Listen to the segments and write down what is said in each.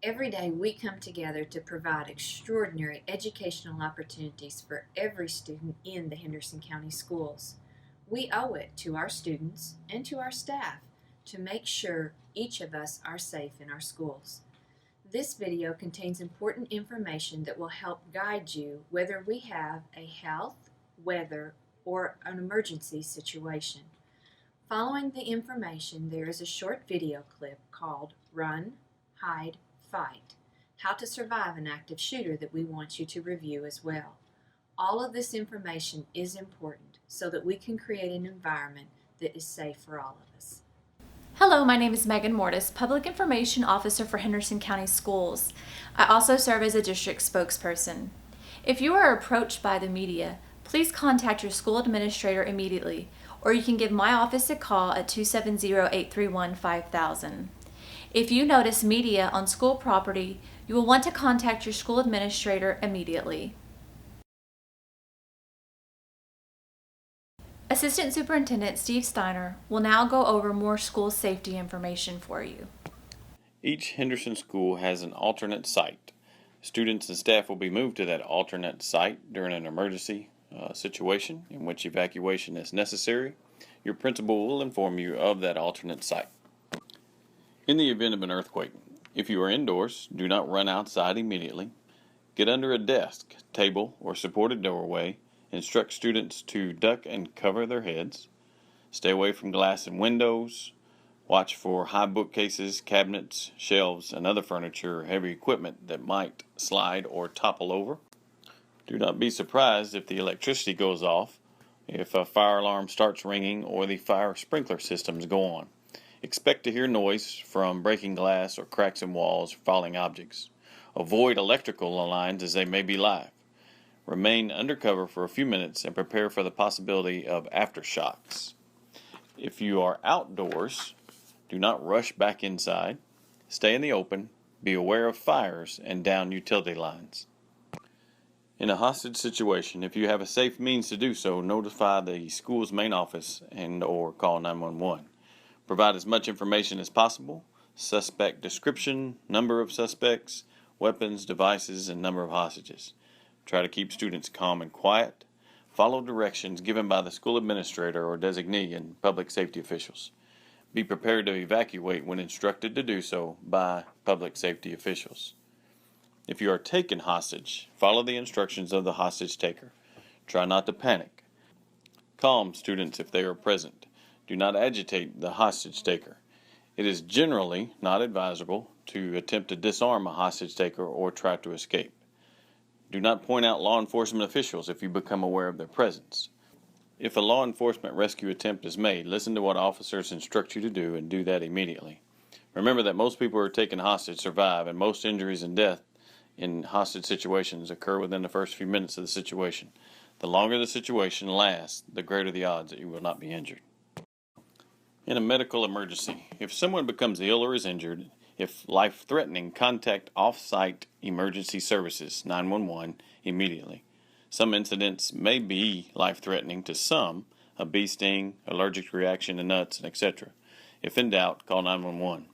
Every day we come together to provide extraordinary educational opportunities for every student in the Henderson County Schools. We owe it to our students and to our staff to make sure each of us are safe in our schools. This video contains important information that will help guide you whether we have a health, weather, or an emergency situation. Following the information, there is a short video clip called Run, Hide, Fight: How to Survive an Active Shooter that we want you to review as well. All of this information is important so that we can create an environment that is safe for all of us. Hello, my name is Megan Mortis, Public Information Officer for Henderson County Schools. I also serve as a district spokesperson. If you are approached by the media, please contact your school administrator immediately, or you can give my office a call at 270-831-5000. If you notice media on school property, you will want to contact your school administrator immediately. Assistant Superintendent Steve Steiner will now go over more school safety information for you. Each Henderson school has an alternate site. Students and staff will be moved to that alternate site during an emergency situation in which evacuation is necessary. Your principal will inform you of that alternate site. In the event of an earthquake, if you are indoors, do not run outside immediately. Get under a desk, table, or supported doorway. Instruct students to duck and cover their heads. Stay away from glass and windows. Watch for high bookcases, cabinets, shelves, and other furniture or heavy equipment that might slide or topple over. Do not be surprised if the electricity goes off, if a fire alarm starts ringing, or the fire sprinkler systems go on. Expect to hear noise from breaking glass or cracks in walls or falling objects. Avoid electrical lines as they may be live. Remain undercover for a few minutes and prepare for the possibility of aftershocks. If you are outdoors, do not rush back inside. Stay in the open, be aware of fires, and down utility lines. In a hostage situation, if you have a safe means to do so, notify the school's main office and/or call 911. Provide as much information as possible: suspect description, number of suspects, weapons, devices, and number of hostages. Try to keep students calm and quiet. Follow directions given by the school administrator or designee and public safety officials. Be prepared to evacuate when instructed to do so by public safety officials. If you are taken hostage, follow the instructions of the hostage taker. Try not to panic. Calm students if they are present. Do not agitate the hostage taker. It is generally not advisable to attempt to disarm a hostage taker or try to escape. Do not point out law enforcement officials if you become aware of their presence. If a law enforcement rescue attempt is made, listen to what officers instruct you to do and do that immediately. Remember that most people who are taken hostage survive, and most injuries and death in hostage situations occur within the first few minutes of the situation. The longer the situation lasts, the greater the odds that you will not be injured. In a medical emergency, if someone becomes ill or is injured, if life-threatening, contact off-site emergency services, 911, immediately. Some incidents may be life-threatening to some: a bee sting, allergic reaction to nuts, etc. If in doubt, call 911.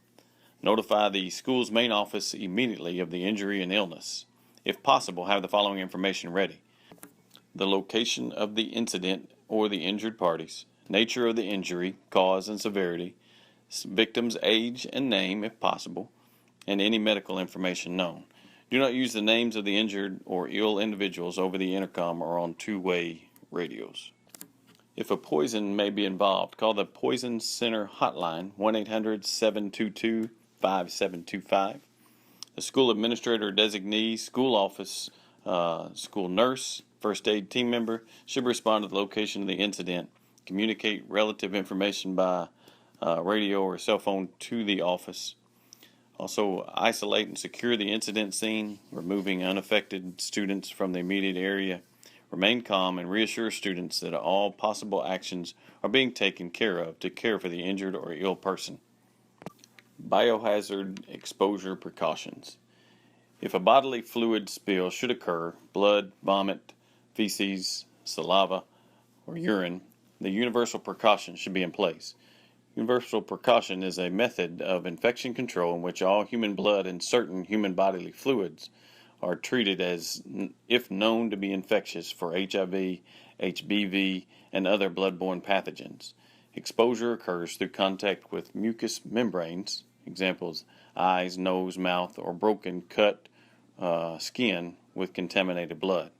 Notify the school's main office immediately of the injury and illness. If possible, have the following information ready: the location of the incident or the injured parties, nature of the injury, cause and severity, victim's age and name if possible, and any medical information known. Do not use the names of the injured or ill individuals over the intercom or on two-way radios. If a poison may be involved, call the Poison Center hotline, 1-800-722-5725. The school administrator or designee, school office, school nurse, first aid team member should respond to the location of the incident, communicate relative information by radio or cell phone to the office. Also, isolate and secure the incident scene, removing unaffected students from the immediate area. Remain calm and reassure students that all possible actions are being taken care of to care for the injured or ill person. Biohazard exposure precautions. If a bodily fluid spill should occur, blood, vomit, feces, saliva, or urine, the universal precautions should be in place. Universal precaution is a method of infection control in which all human blood and certain human bodily fluids are treated as if known to be infectious for HIV, HBV, and other bloodborne pathogens. Exposure occurs through contact with mucous membranes, examples eyes, nose, mouth, or broken, cut skin with contaminated blood.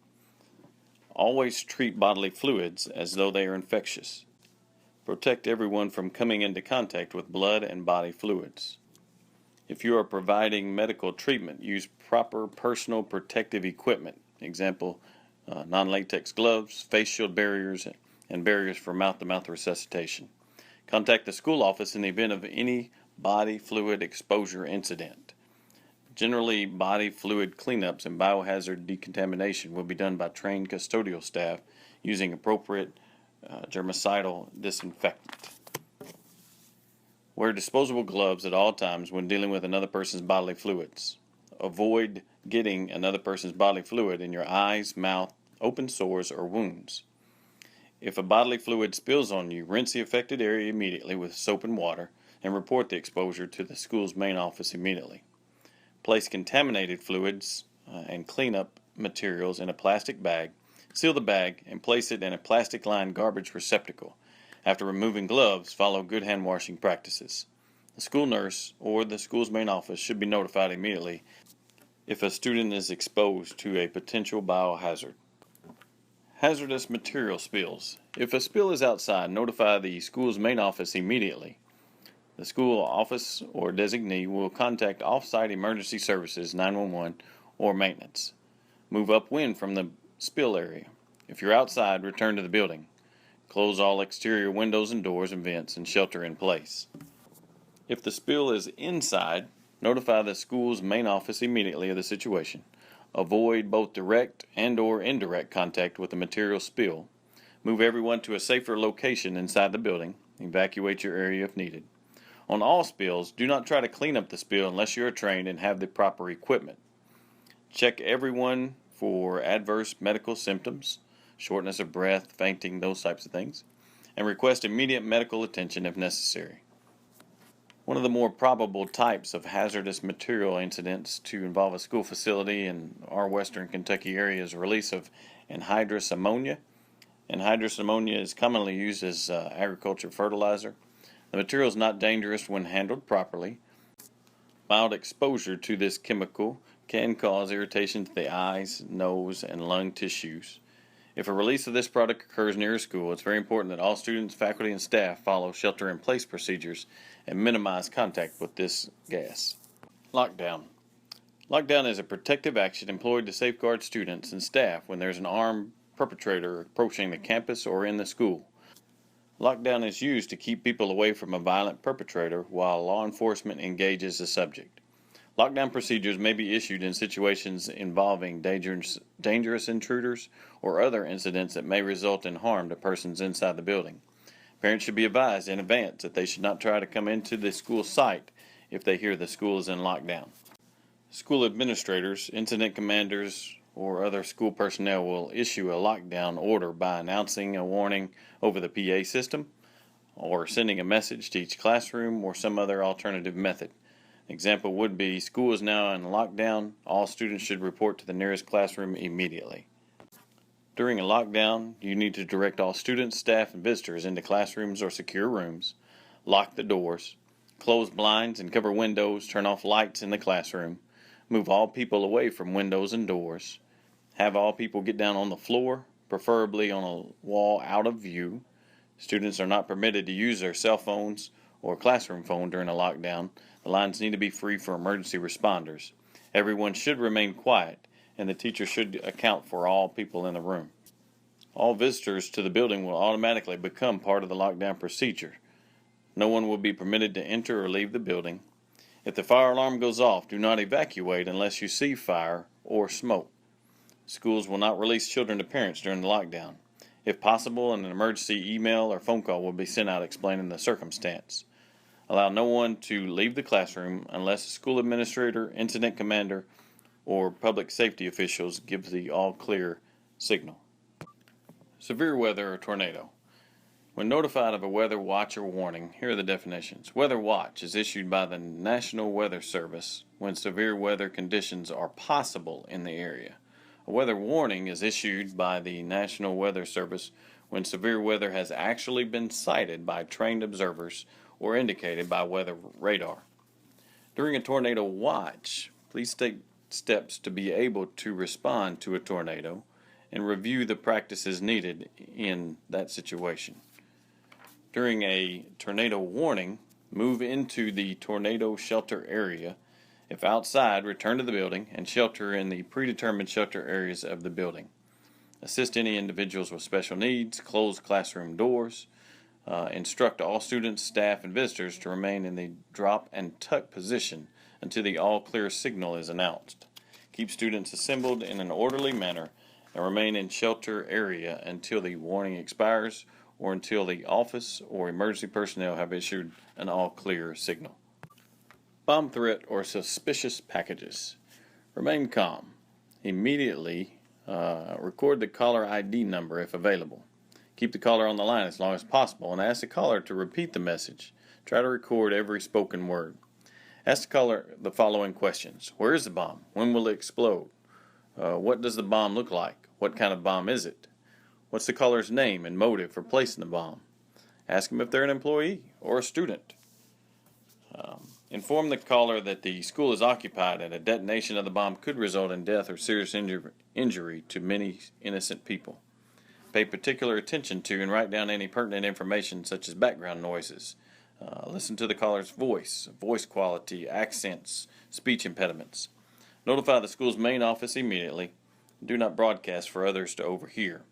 Always treat bodily fluids as though they are infectious. Protect everyone from coming into contact with blood and body fluids. If you are providing medical treatment, use proper personal protective equipment, example, non-latex gloves, face shield barriers, and barriers for mouth-to-mouth resuscitation. Contact the school office in the event of any body fluid exposure incident. Generally, body fluid cleanups and biohazard decontamination will be done by trained custodial staff using appropriate germicidal disinfectant. Wear disposable gloves at all times when dealing with another person's bodily fluids. Avoid getting another person's bodily fluid in your eyes, mouth, open sores, or wounds. If a bodily fluid spills on you, rinse the affected area immediately with soap and water and report the exposure to the school's main office immediately. Place contaminated fluids and cleanup materials in a plastic bag, seal the bag, and place it in a plastic-lined garbage receptacle. After removing gloves, follow good hand washing practices. The school nurse or the school's main office should be notified immediately if a student is exposed to a potential biohazard. Hazardous material spills. If a spill is outside, notify the school's main office immediately. The school office or designee will contact off-site emergency services, 911, or maintenance. Move upwind from the spill area. If you're outside, return to the building. Close all exterior windows and doors and vents and shelter in place. If the spill is inside, notify the school's main office immediately of the situation. Avoid both direct and/or indirect contact with the material spill. Move everyone to a safer location inside the building. Evacuate your area if needed. On all spills, do not try to clean up the spill unless you are trained and have the proper equipment. Check everyone for adverse medical symptoms, shortness of breath, fainting, those types of things, and request immediate medical attention if necessary. One of the more probable types of hazardous material incidents to involve a school facility in our western Kentucky area is release of anhydrous ammonia. Anhydrous ammonia is commonly used as agriculture fertilizer. The material is not dangerous when handled properly. Mild exposure to this chemical can cause irritation to the eyes, nose, and lung tissues. If a release of this product occurs near a school, it's very important that all students, faculty, and staff follow shelter-in-place procedures and minimize contact with this gas. Lockdown. Lockdown is a protective action employed to safeguard students and staff when there's an armed perpetrator approaching the campus or in the school. Lockdown is used to keep people away from a violent perpetrator while law enforcement engages the subject. Lockdown procedures may be issued in situations involving dangerous intruders or other incidents that may result in harm to persons inside the building. Parents should be advised in advance that they should not try to come into the school site if they hear the school is in lockdown. School administrators, incident commanders, or other school personnel will issue a lockdown order by announcing a warning over the PA system or sending a message to each classroom or some other alternative method. Example would be, school is now in lockdown. All students should report to the nearest classroom immediately. During a lockdown, you need to direct all students, staff, and visitors into classrooms or secure rooms, lock the doors, close blinds and cover windows, turn off lights in the classroom, move all people away from windows and doors, have all people get down on the floor, preferably on a wall out of view. Students are not permitted to use their cell phones or classroom phone during a lockdown. The lines need to be free for emergency responders. Everyone should remain quiet, and the teacher should account for all people in the room. All visitors to the building will automatically become part of the lockdown procedure. No one will be permitted to enter or leave the building. If the fire alarm goes off, do not evacuate unless you see fire or smoke. Schools will not release children to parents during the lockdown. If possible, an emergency email or phone call will be sent out explaining the circumstance. Allow no one to leave the classroom unless a school administrator, incident commander, or public safety officials give the all clear signal. Severe weather or tornado. When notified of a weather watch or warning, here are the definitions. Weather watch is issued by the National Weather Service when severe weather conditions are possible in the area. A weather warning is issued by the National Weather Service when severe weather has actually been sighted by trained observers or indicated by weather radar. During a tornado watch, please take steps to be able to respond to a tornado and review the practices needed in that situation. During a tornado warning, move into the tornado shelter area. If outside, return to the building and shelter in the predetermined shelter areas of the building. Assist any individuals with special needs, close classroom doors, instruct all students, staff, and visitors to remain in the drop and tuck position until the all clear signal is announced. Keep students assembled in an orderly manner and remain in shelter area until the warning expires or until the office or emergency personnel have issued an all clear signal. Bomb threat or suspicious packages. Remain calm. Immediately record the caller ID number if available. Keep the caller on the line as long as possible and ask the caller to repeat the message. Try to record every spoken word. Ask the caller the following questions. Where is the bomb? When will it explode? What does the bomb look like? What kind of bomb is it? What's the caller's name and motive for placing the bomb? Ask them if they're an employee or a student. Inform the caller that the school is occupied and a detonation of the bomb could result in death or serious injury to many innocent people. Pay particular attention to and write down any pertinent information such as background noises. Listen to the caller's voice quality, accents, speech impediments. Notify the school's main office immediately. Do not broadcast for others to overhear.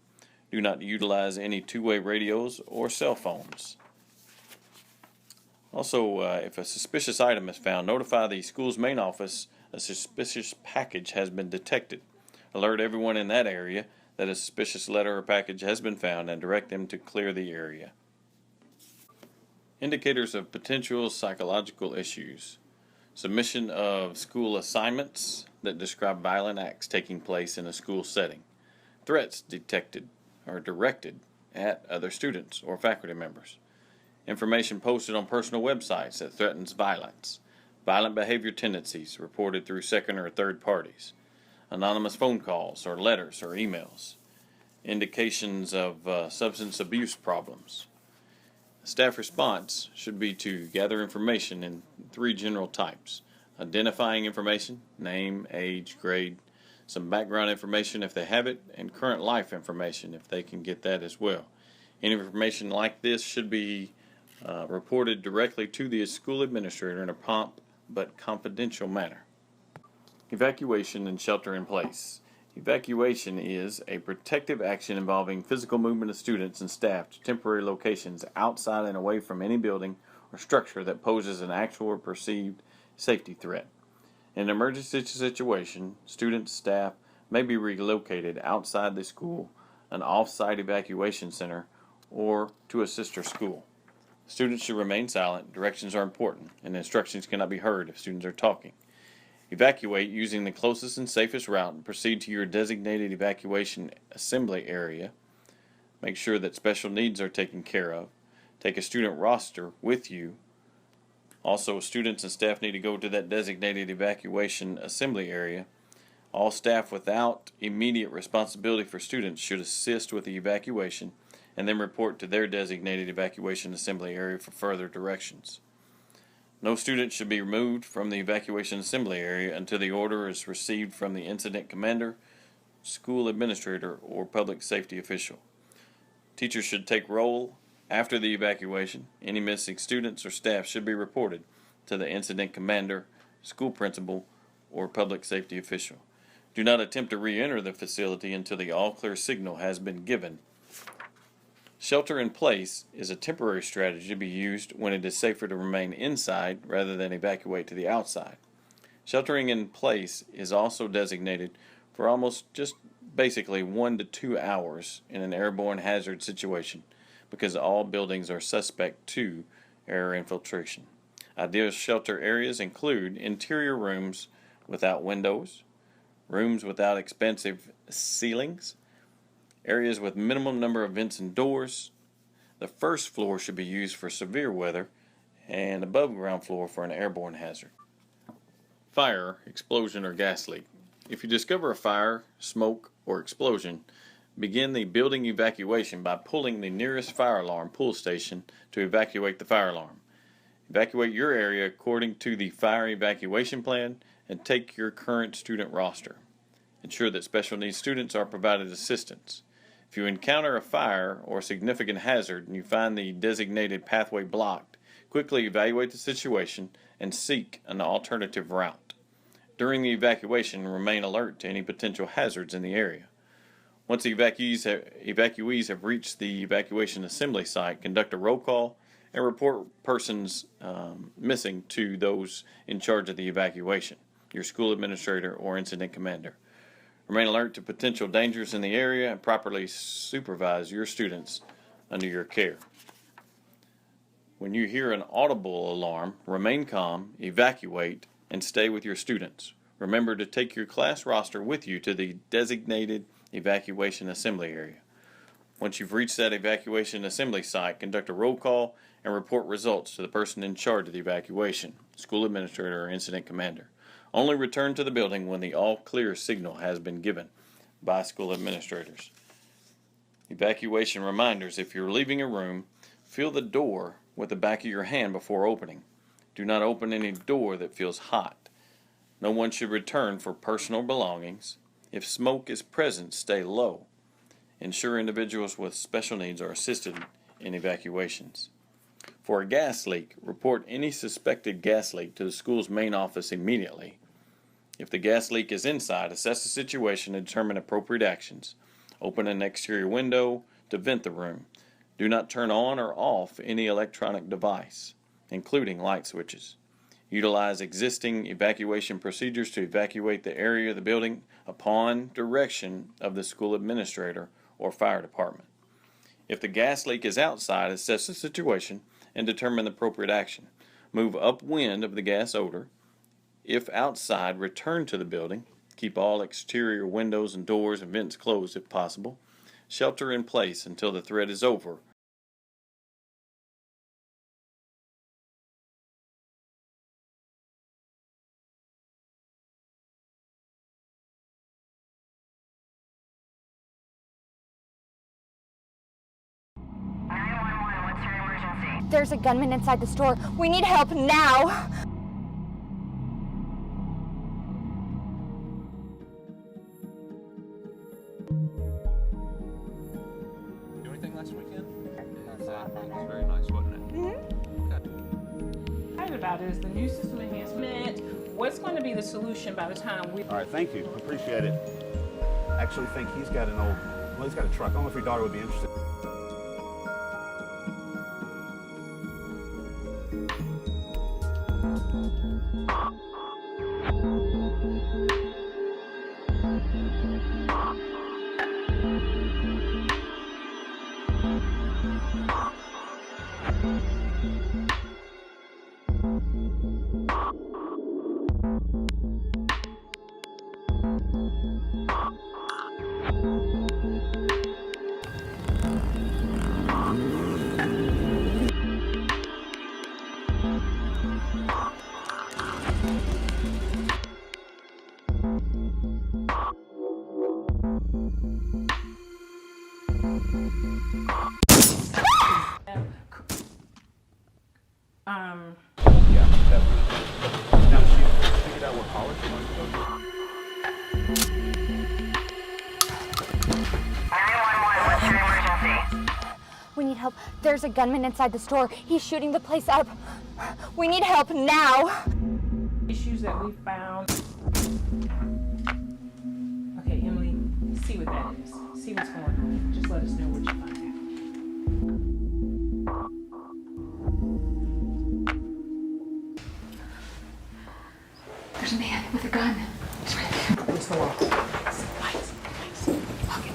Do not utilize any two-way radios or cell phones. Also, if a suspicious item is found, notify the school's main office a suspicious package has been detected. Alert everyone in that area that a suspicious letter or package has been found and direct them to clear the area. Indicators of potential psychological issues. Submission of school assignments that describe violent acts taking place in a school setting. Threats detected or directed at other students or faculty members. Information posted on personal websites that threatens violence. Violent behavior tendencies reported through second or third parties. Anonymous phone calls or letters or emails. Indications of substance abuse problems. Staff response should be to gather information in three general types. Identifying information, name, age, grade, some background information if they have it, and current life information if they can get that as well. Any information like this should be reported directly to the school administrator in a prompt but confidential manner. Evacuation and shelter in place. Evacuation is a protective action involving physical movement of students and staff to temporary locations outside and away from any building or structure that poses an actual or perceived safety threat. In an emergency situation, students, staff may be relocated outside the school, an off-site evacuation center, or to a sister school. Students should remain silent, directions are important, and instructions cannot be heard if students are talking. Evacuate using the closest and safest route and proceed to your designated evacuation assembly area. Make sure that special needs are taken care of. Take a student roster with you. Also, students and staff need to go to that designated evacuation assembly area. All staff without immediate responsibility for students should assist with the evacuation and then report to their designated evacuation assembly area for further directions. No student should be removed from the evacuation assembly area until the order is received from the incident commander, school administrator, or public safety official. Teachers should take roll after the evacuation. Any missing students or staff should be reported to the incident commander, school principal, or public safety official. Do not attempt to re-enter the facility until the all-clear signal has been given. Shelter in place is a temporary strategy to be used when it is safer to remain inside rather than evacuate to the outside. Sheltering in place is also designated for almost just basically 1 to 2 hours in an airborne hazard situation because all buildings are suspect to air infiltration. Ideal shelter areas include interior rooms without windows, rooms without expansive ceilings, areas with minimum number of vents and doors, The first floor should be used for severe weather and above ground floor for an airborne hazard. Fire, explosion, or gas leak. If you discover a fire, smoke, or explosion, begin the building evacuation by pulling the nearest fire alarm pull station to evacuate the fire alarm. Evacuate your area according to the fire evacuation plan and take your current student roster. Ensure that special needs students are provided assistance. If you encounter a fire or significant hazard and you find the designated pathway blocked, quickly evaluate the situation and seek an alternative route. During the evacuation, remain alert to any potential hazards in the area. Once the evacuees have reached the evacuation assembly site, conduct a roll call and report persons missing to those in charge of the evacuation, your school administrator or incident commander. Remain alert to potential dangers in the area and properly supervise your students under your care. When you hear an audible alarm, remain calm, evacuate, and stay with your students. Remember to take your class roster with you to the designated evacuation assembly area. Once you've reached that evacuation assembly site, conduct a roll call and report results to the person in charge of the evacuation, school administrator or incident commander. Only return to the building when the all clear signal has been given by school administrators. Evacuation reminders: if you're leaving a room, feel the door with the back of your hand before opening. Do not open any door that feels hot. No one should return for personal belongings. If smoke is present, stay low. Ensure individuals with special needs are assisted in evacuations. For a gas leak, report any suspected gas leak to the school's main office immediately. If the gas leak is inside, assess the situation and determine appropriate actions. Open an exterior window to vent the room. Do not turn on or off any electronic device, including light switches. Utilize existing evacuation procedures to evacuate the area of the building upon direction of the school administrator or fire department. If the gas leak is outside, assess the situation and determine the appropriate action. Move upwind of the gas odor. If outside, return to the building. Keep all exterior windows and doors and vents closed if possible. Shelter in place until the threat is over. What's your emergency? There's a gunman inside the store. We need help now. Do anything last weekend? It was very nice, wasn't it? Excited about is the new system enhancement. What's going to be the solution by the time we... All right, thank you. Appreciate it. Actually think he's got an old, well, he's got a truck. I don't know if your daughter would be interested. Yeah, definitely. Now, she figured out what college she wants to go to. 911, what's your emergency? We need help. There's a gunman inside the store. He's shooting the place up. We need help now. issues that we found... Okay, Emily, see what that is. See what's going on. Just let us know what you find out. There's a man with a gun. He's right there. What's the wall? Lights. Lock it.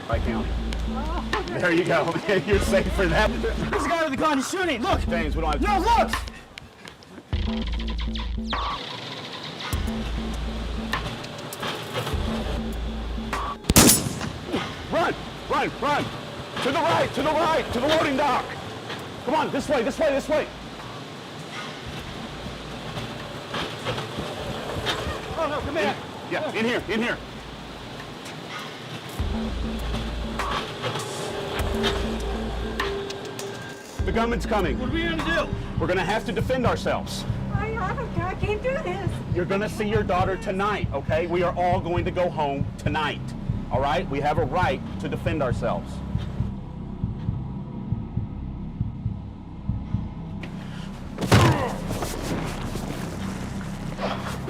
By county. There you go. You're safe for that. There's a guy with a gun. He's shooting. Look. James, we don't have No, look. Run! Run! Run! To the right! To the right! To the loading dock! Come on, this way, this way, this way! Oh, no, come here. Yeah, in here, in here. The gunman's coming. What are we gonna do? We're gonna have to defend ourselves. I can't do this. You're gonna see your daughter tonight, okay? We are all going to go home tonight, all right? We have a right to defend ourselves.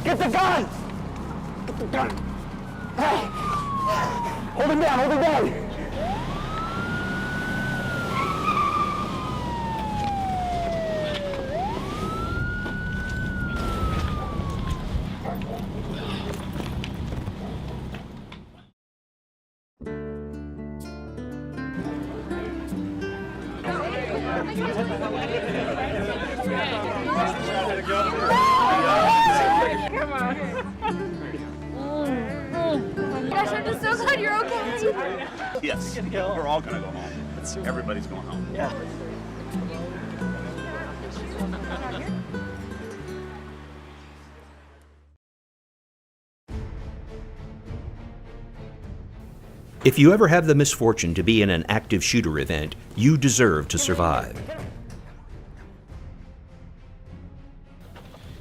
Get the gun! Get the gun! Hey! Hold him down, hold him down! Gosh, I'm just so glad you're okay. Yes, we're all gonna go home. Everybody's going home. Yeah. If you ever have the misfortune to be in an active shooter event, you deserve to survive.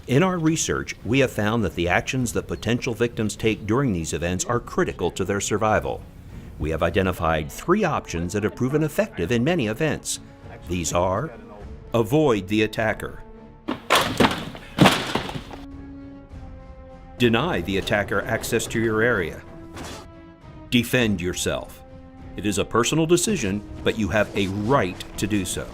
In our research, we have found that the actions that potential victims take during these events are critical to their survival. We have identified 3 options that have proven effective in many events. These are: avoid the attacker, deny the attacker access to your area, defend yourself. It is a personal decision, but you have a right to do so.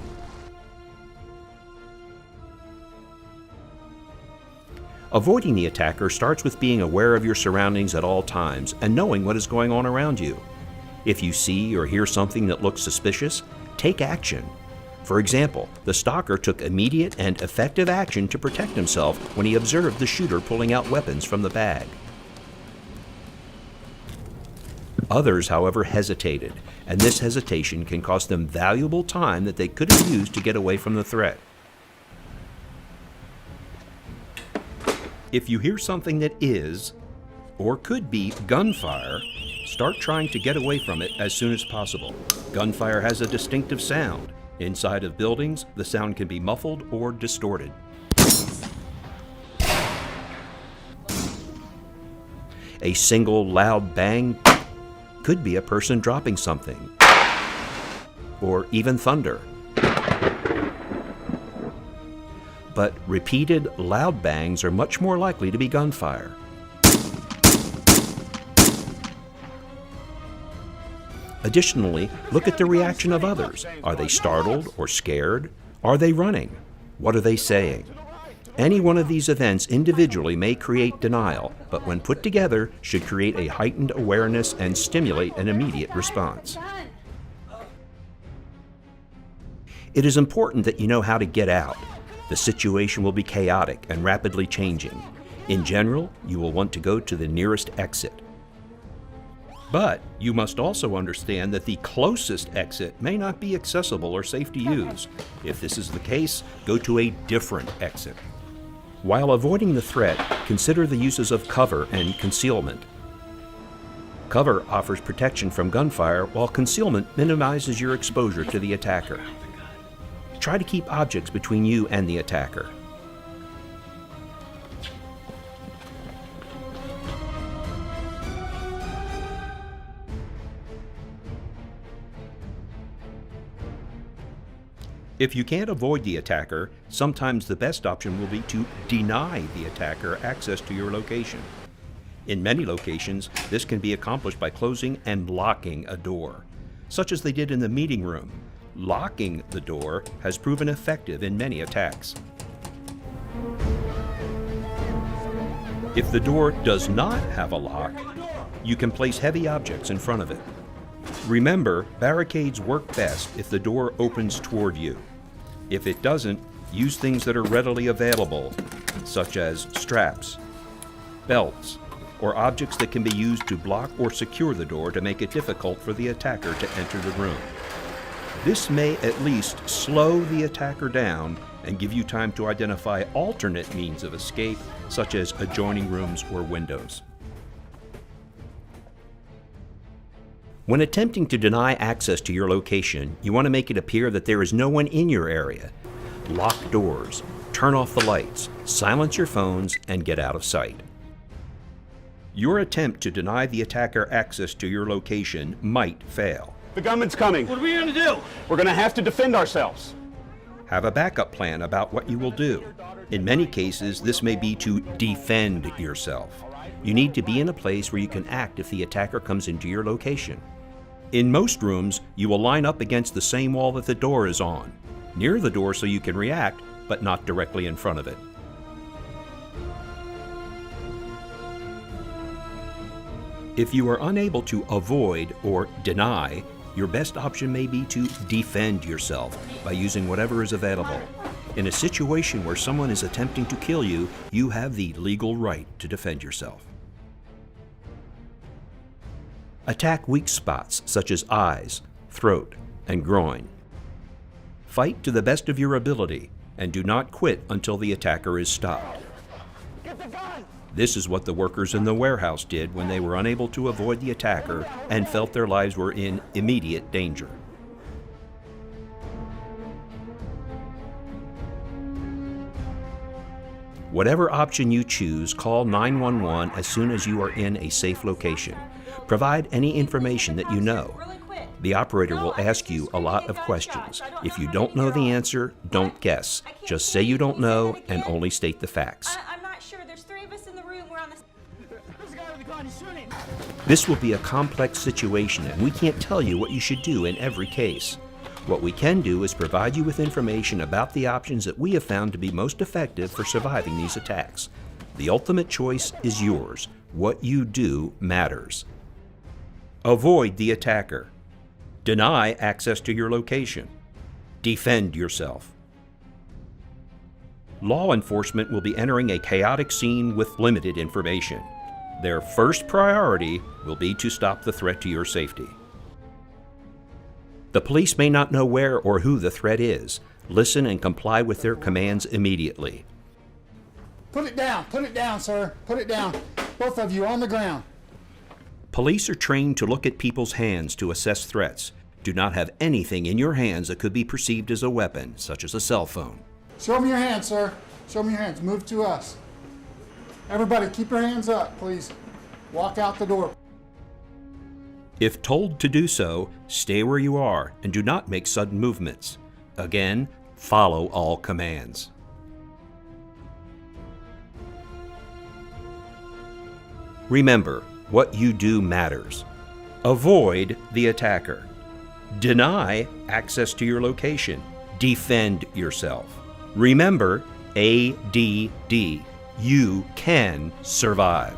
Avoiding the attacker starts with being aware of your surroundings at all times and knowing what is going on around you. If you see or hear something that looks suspicious, take action. For example, the stalker took immediate and effective action to protect himself when he observed the shooter pulling out weapons from the bag. Others, however, hesitated, and this hesitation can cost them valuable time that they could have used to get away from the threat. If you hear something that is, or could be, gunfire, start trying to get away from it as soon as possible. Gunfire has a distinctive sound. Inside of buildings, the sound can be muffled or distorted. A single loud bang could be a person dropping something, or even thunder. But repeated loud bangs are much more likely to be gunfire. Additionally, look at the reaction of others. Are they startled or scared? Are they running? What are they saying? Any one of these events individually may create denial, but when put together should create a heightened awareness and stimulate an immediate response. It is important that you know how to get out. The situation will be chaotic and rapidly changing. In general, you will want to go to the nearest exit. But you must also understand that the closest exit may not be accessible or safe to use. If this is the case, go to a different exit. While avoiding the threat, consider the uses of cover and concealment. Cover offers protection from gunfire, while concealment minimizes your exposure to the attacker. Try to keep objects between you and the attacker. If you can't avoid the attacker, sometimes the best option will be to deny the attacker access to your location. In many locations, this can be accomplished by closing and locking a door, such as they did in the meeting room. Locking the door has proven effective in many attacks. If the door does not have a lock, you can place heavy objects in front of it. Remember, barricades work best if the door opens toward you. If it doesn't, use things that are readily available, such as straps, belts, or objects that can be used to block or secure the door to make it difficult for the attacker to enter the room. This may at least slow the attacker down and give you time to identify alternate means of escape, such as adjoining rooms or windows. When attempting to deny access to your location, you want to make it appear that there is no one in your area. Lock doors, turn off the lights, silence your phones, and get out of sight. Your attempt to deny the attacker access to your location might fail. The gunman's coming. What are we going to do? We're going to have to defend ourselves. Have a backup plan about what you will do. In many cases, this may be to defend yourself. You need to be in a place where you can act if the attacker comes into your location. In most rooms, you will line up against the same wall that the door is on, near the door so you can react, but not directly in front of it. If you are unable to avoid or deny, your best option may be to defend yourself by using whatever is available. In a situation where someone is attempting to kill you, you have the legal right to defend yourself. Attack weak spots such as eyes, throat, and groin. Fight to the best of your ability and do not quit until the attacker is stopped. This is what the workers in the warehouse did when they were unable to avoid the attacker and felt their lives were in immediate danger. Whatever option you choose, call 911 as soon as you are in a safe location. Provide any information that you know. The operator will ask you a lot of questions. If you don't know the answer, don't guess. Just say you don't know and only state the facts. This will be a complex situation, and we can't tell you what you should do in every case. What we can do is provide you with information about the options that we have found to be most effective for surviving these attacks. The ultimate choice is yours. What you do matters. Avoid the attacker. Deny access to your location. Defend yourself. Law enforcement will be entering a chaotic scene with limited information. Their first priority will be to stop the threat to your safety. The police may not know where or who the threat is. Listen and comply with their commands immediately. Put it down, sir. Put it down. Both of you on the ground. Police are trained to look at people's hands to assess threats. Do not have anything in your hands that could be perceived as a weapon, such as a cell phone. Show me your hands, sir. Show me your hands. Move to us. Everybody, keep your hands up, please. Walk out the door. If told to do so, stay where you are and do not make sudden movements. Again, follow all commands. Remember, what you do matters. Avoid the attacker. Deny access to your location. Defend yourself. Remember, ADD. You can survive.